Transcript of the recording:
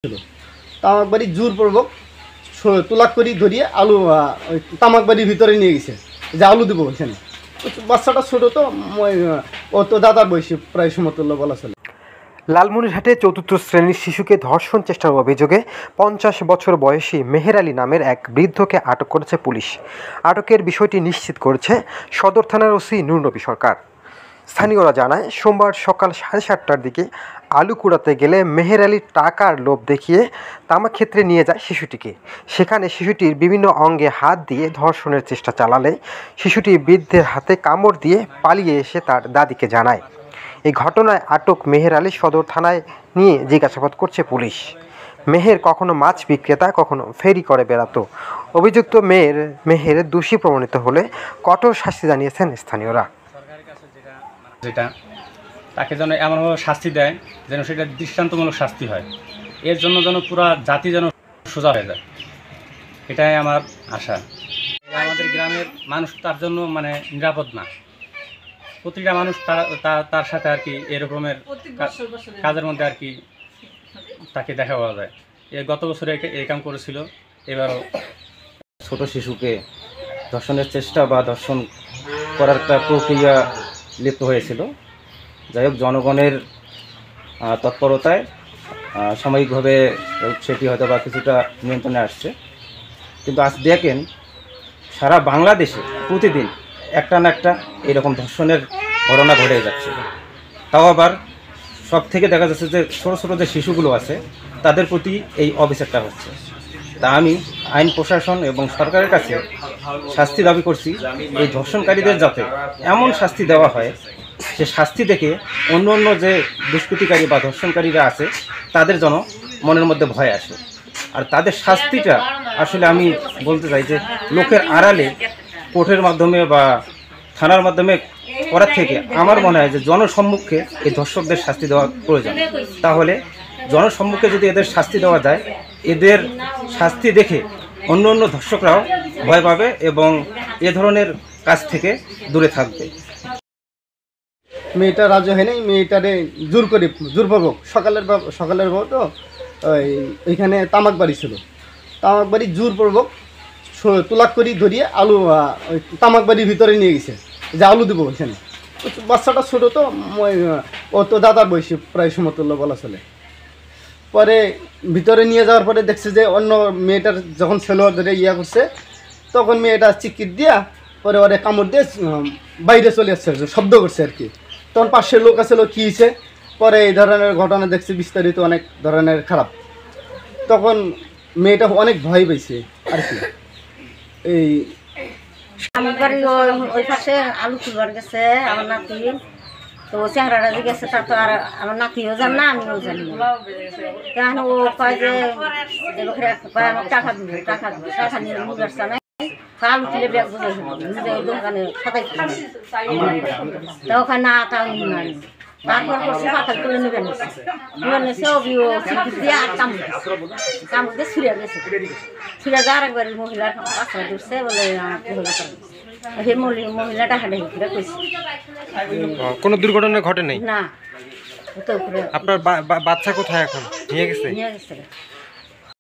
ছিল তামাক বাড়ি জোরপূর্বক তুলাক করি ধরিয়ে আলু তামাক বাড়ির ভিতরে নিয়ে গেছে যে আলু দেবো এখানে। বাচ্চাটা ছোটো তো ও তো দাদার বয়সী প্রায় সমতুল্য বলা চলে। লালমনিরহাটে চতুর্থ শ্রেণীর শিশুকে ধর্ষণ চেষ্টার অভিযোগে 50 বছর বয়সী মেহের আলী নামের এক বৃদ্ধকে আটক করেছে পুলিশ। আটকের বিষয়টি নিশ্চিত করেছে সদর থানার ওসি নূর নবী সরকার। স্থানীয়রা জানায়, সোমবার সকাল 7:30টার দিকে আলু কুড়াতে গেলে মেহের আলী টাকার লোভ দেখিয়ে তামাক ক্ষেত্রে নিয়ে যায় শিশুটিকে। সেখানে শিশুটির বিভিন্ন অঙ্গে হাত দিয়ে ধর্ষণের চেষ্টা চালালে শিশুটি বৃদ্ধের হাতে কামড় দিয়ে পালিয়ে এসে তার দাদিকে জানায়। এই ঘটনায় আটক মেহের আলী সদর থানায় নিয়ে জিজ্ঞাসাবাদ করছে পুলিশ। মেহের কখনো মাছ বিক্রেতা, কখনো ফেরি করে বেড়াতো। অভিযুক্ত মেহের দোষী প্রমাণিত হলে কঠোর শাস্তি জানিয়েছেন স্থানীয়রা। যেটা তাকে যেন এমনভাবে শাস্তি দেয় যেন সেটা দৃষ্টান্তমূলক শাস্তি হয়, এর জন্য যেন পুরো জাতি যেন সোজা হয়ে যায়, এটাই আমার আশা। আমাদের গ্রামের মানুষ তার জন্য নিরাপদ না। প্রতিটা মানুষ তার সাথে আর কি এরকমের কাজের মধ্যে আর কি তাকে দেখা পাওয়া যায়। গত বছরে এই কাম করেছিল, এবারও ছোট শিশুকে ধর্ষণের চেষ্টা বা ধর্ষণ করার একটা প্রক্রিয়া লিপ্ত হয়েছিল। যাই হোক, জনগণের তৎপরতায় সাময়িকভাবে সেটি হয়তো বা কিছুটা নিয়ন্ত্রণে আসছে, কিন্তু আজ দেখেন সারা বাংলাদেশে প্রতিদিন একটা না একটা এরকম ধর্ষণের ঘটনা ঘটে যাচ্ছে। তাও আবার সব থেকে দেখা যাচ্ছে যে ছোটো ছোটো যে শিশুগুলো আছে তাদের প্রতি এই অবিচারটা হচ্ছে। তা আমি আইন প্রশাসন এবং সরকারের কাছে শাস্তি দাবি করছি, এই ধর্ষণকারীদের যাতে এমন শাস্তি দেওয়া হয় সে শাস্তি দেখে অন্য অন্য যে দুষ্কৃতিকারী বা ধর্ষণকারীরা আছে তাদের যেন মনের মধ্যে ভয় আসে। আর তাদের শাস্তিটা আসলে আমি বলতে চাই যে লোকের আড়ালে কোর্টের মাধ্যমে বা থানার মাধ্যমে করার থেকে আমার মনে হয় যে জনসম্মুখে এই ধর্ষকদের শাস্তি দেওয়া প্রয়োজন। তাহলে জনসম্মুখে যদি এদের শাস্তি দেওয়া যায়, এদের শাস্তি দেখে অন্য অন্য ধর্ষকরাও ভয় পাবে এবং এ ধরনের কাজ থেকে দূরে থাকবে। মেয়েটা রাজি হয়নি, মেয়েটারে জোরপূর্বক সকালের বউ তো ওইখানে তামাক বাড়ি ছিল, তামাক বাড়ি জোরপূর্বক তুলাক করি ধরিয়ে আলু তামাক বাড়ির ভিতরে নিয়ে গেছে যে আলু দেবো এখানে। বাচ্চাটা ছোটো তো ও তো দাদার বয়সী প্রায় সমতুল্য বলা চলে। পরে ভিতরে নিয়ে যাওয়ার পরে দেখছে যে অন্য মেয়েটার যখন ছেলে ধরে করছে, তখন মেয়েটা চিকিৎ দিয়া পরে ওরে কামড় দিয়ে বাইরে চলে আসছে, শব্দ করছে আর কি। তখন পাশের লোক আছে, কী হয়েছে, পরে এই ধরনের ঘটনা দেখছে বিস্তারিত অনেক ধরনের খারাপ। তখন মেয়েটা অনেক ভয় পেয়েছে আর কি। এই আমার বাড়ি ওই পাশে আলু তুলবার গেছে আমার নাতি, তো চেহারাটা যে গেছে তার তো আর আমার নাতিও জান না, আমিও জানি না। কেন ও কয় যে লোকের টাকা দিবে টাকা নিয়ে মুগার সামনে আলু তুলে ব্যাগ বোঝাই নিজে ওই দোকানে খাতাই তা ওখানে না তাও নাই। তারপর করছে পাতাল তুলে নেবেন নিয়েছে অবিও চিঠি দিয়ে আর কামড় দিয়ে ছুড়ে গেছে। ছুড়ে যাওয়ার একবার মহিলার বাচ্চা ধরছে বলে সেই মহিলাটা হাঁটে ঘুরে কইছে। কোনো দুর্ঘটনা ঘটে নাই না, আপনার বাচ্চা কোথায় এখন? নিয়ে গেছে? নিয়ে গেছে।